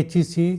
HEC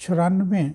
94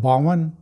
52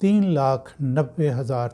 3,90,000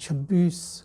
26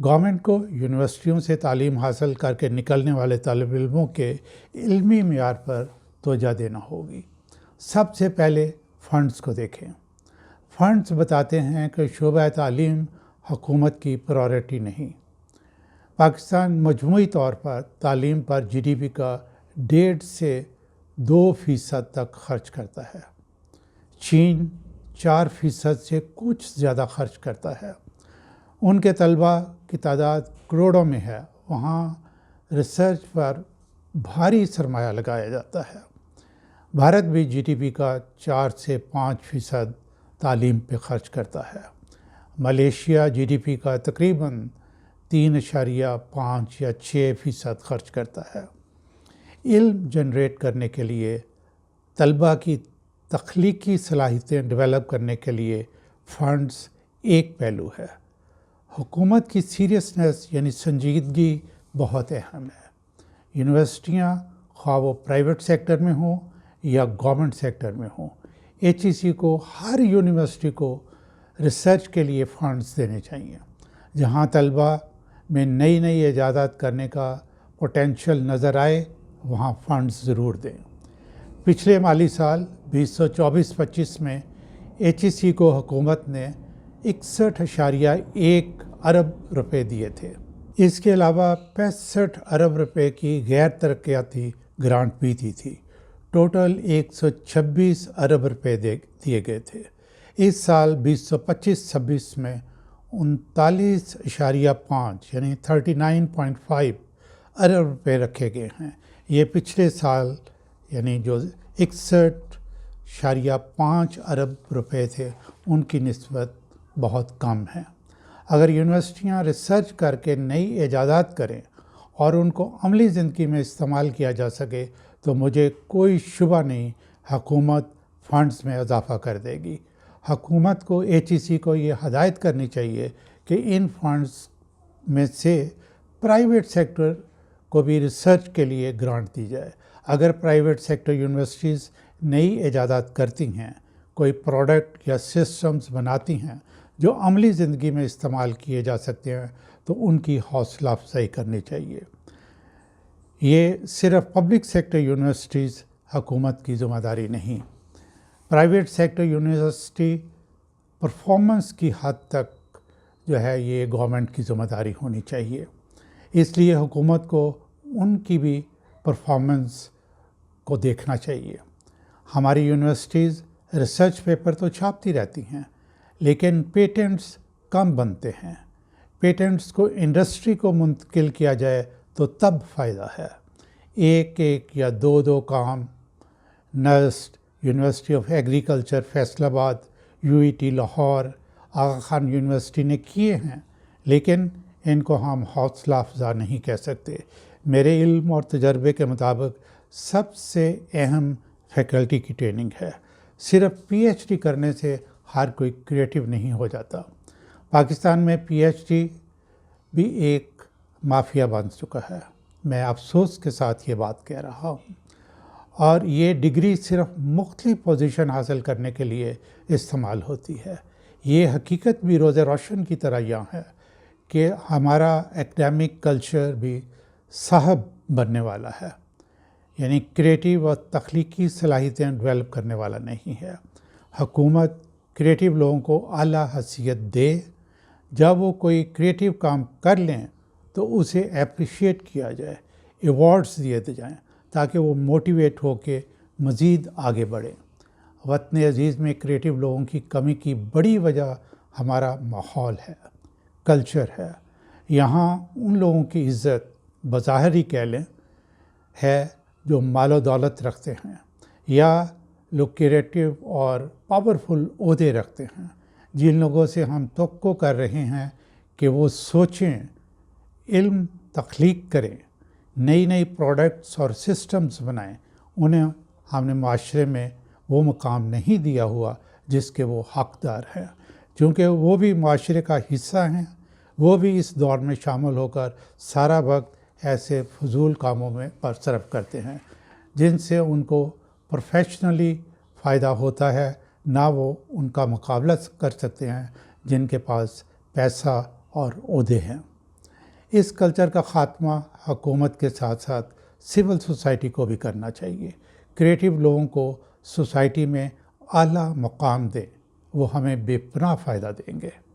government کو یونیورسٹیوں سے تعلیم حاصل کر کے نکلنے والے طالب علموں کے علمی معیار پر توجہ دینا ہوگی۔ سب سے پہلے فنڈز کو دیکھیں۔ فنڈز بتاتے ہیں کہ شعبہ تعلیم حکومت کی پرائورٹی نہیں۔ پاکستان مجموعی طور پر تعلیم پر جی ڈی پی کا 1.5 سے 2% تک خرچ کرتا ہے۔ چین 4% سے کچھ زیادہ خرچ کرتا ہے۔ ان کے طلباء کی تعداد کروڑوں میں ہے، وہاں ریسرچ پر بھاری سرمایہ لگایا جاتا ہے۔ بھارت بھی جی ڈی پی کا 4 سے 5% تعلیم پہ خرچ کرتا ہے۔ ملیشیا جی ڈی پی کا تقریباً 3.5 یا 6% خرچ کرتا ہے۔ علم جنریٹ کرنے کے لیے، طلباء کی تخلیقی صلاحیتیں ڈیولپ کرنے کے لیے فنڈز ایک پہلو ہے۔ حکومت کی سیریسنس یعنی سنجیدگی بہت اہم ہے۔ یونیورسٹیاں خواہ وہ پرائیویٹ سیکٹر میں ہوں یا گورنمنٹ سیکٹر میں ہوں، ایچ ای سی کو ہر یونیورسٹی کو ریسرچ کے لیے فنڈز دینے چاہیے۔ جہاں طلباء میں نئی ایجادات کرنے کا پوٹینشیل نظر آئے وہاں فنڈز ضرور دیں۔ پچھلے مالی سال 2024-25 میں ایچ ای سی کو حکومت نے 61.1 ارب روپے دیے تھے۔ اس کے علاوہ 65 ارب روپے کی غیر ترقیاتی گرانٹ بھی دی تھی۔ ٹوٹل 126 ارب روپے دیے گئے تھے۔ اس سال 2025-26 میں 39.5 یعنی 39.5 ارب روپے رکھے گئے ہیں۔ یہ پچھلے سال یعنی جو 61.5 ارب روپے تھے ان کی نسبت بہت کم ہے۔ اگر یونیورسٹیاں ریسرچ کر کے نئی ایجادات کریں اور ان کو عملی زندگی میں استعمال کیا جا سکے تو مجھے کوئی شبہ نہیں حکومت فنڈز میں اضافہ کر دے گی۔ حکومت کو ایچ ای سی کو یہ ہدایت کرنی چاہیے کہ ان فنڈز میں سے پرائیویٹ سیکٹر کو بھی ریسرچ کے لیے گرانٹ دی جائے۔ اگر پرائیویٹ سیکٹر یونیورسٹیز نئی ایجادات کرتی ہیں، کوئی پروڈکٹ یا سسٹمز بناتی ہیں جو عملی زندگی میں استعمال کیے جا سکتے ہیں تو ان کی حوصلہ افزائی کرنی چاہیے۔ یہ صرف پبلک سیکٹر یونیورسٹیز حکومت کی ذمہ داری نہیں۔ پرائیویٹ سیکٹر یونیورسٹی پرفارمنس کی حد تک جو ہے یہ گورنمنٹ کی ذمہ داری ہونی چاہیے۔ اس لیے حکومت کو ان کی بھی پرفارمنس کو دیکھنا چاہیے۔ ہماری یونیورسٹیز ریسرچ پیپر تو چھاپتی رہتی ہیں لیکن پیٹنٹس کم بنتے ہیں۔ پیٹنٹس کو انڈسٹری کو منتقل کیا جائے تو تب فائدہ ہے۔ ایک یا دو کام NUST, university of agriculture Faisalabad آباد، U E T Lahore, Aga Khan university نے کیے ہیں، لیکن ان کو ہم حوصلہ افزا نہیں کہہ سکتے۔ میرے علم اور تجربے کے مطابق سب سے اہم فیکلٹی کی ٹریننگ ہے۔ صرف پی ایچ ڈی کرنے سے ہر کوئی کریٹیو نہیں ہو جاتا۔ پاکستان میں پی ایچ ڈی بھی ایک مافیا بن چکا ہے۔ میں افسوس کے ساتھ یہ بات کہہ رہا ہوں، اور یہ ڈگری صرف مختلف پوزیشن حاصل کرنے کے لیے استعمال ہوتی ہے۔ یہ حقیقت بھی روز روشن کی طرح یہاں ہے کہ ہمارا ایکڈیمک کلچر بھی صاحب بننے والا ہے، یعنی کریٹیو اور تخلیقی صلاحیتیں ڈیولپ کرنے والا نہیں ہے۔ حکومت کریٹیو لوگوں کو اعلیٰ حیثیت دے، جب وہ کوئی کریٹیو کام کر لیں تو اسے اپریشیٹ کیا جائے، ایوارڈز دیے جائیں تاکہ وہ موٹیویٹ ہو کے مزید آگے بڑھیں۔ وطن عزیز میں کریٹیو لوگوں کی کمی کی بڑی وجہ ہمارا ماحول ہے، کلچر ہے۔ یہاں ان لوگوں کی عزت بظاہر ہی کہہ لیں ہے جو مال و دولت رکھتے ہیں یا لوگ کریٹیو اور پاورفل عہدے رکھتے ہیں۔ جن لوگوں سے ہم توقع کر رہے ہیں کہ وہ سوچیں، علم تخلیق کریں، نئی پروڈکٹس اور سسٹمز بنائیں، انہیں ہم نے معاشرے میں وہ مقام نہیں دیا ہوا جس کے وہ حقدار ہیں، چونکہ وہ بھی معاشرے کا حصہ ہیں۔ وہ بھی اس دور میں شامل ہو کر سارا وقت ایسے فضول کاموں میں صرف کرتے ہیں جن سے ان کو پروفیشنلی فائدہ ہوتا ہے، نہ وہ ان کا مقابلہ کر سکتے ہیں جن کے پاس پیسہ اور عہدے ہیں۔ اس کلچر کا خاتمہ حکومت کے ساتھ ساتھ سول سوسائٹی کو بھی کرنا چاہیے۔ کریٹیو لوگوں کو سوسائٹی میں اعلیٰ مقام دیں، وہ ہمیں بے پناہ فائدہ دیں گے۔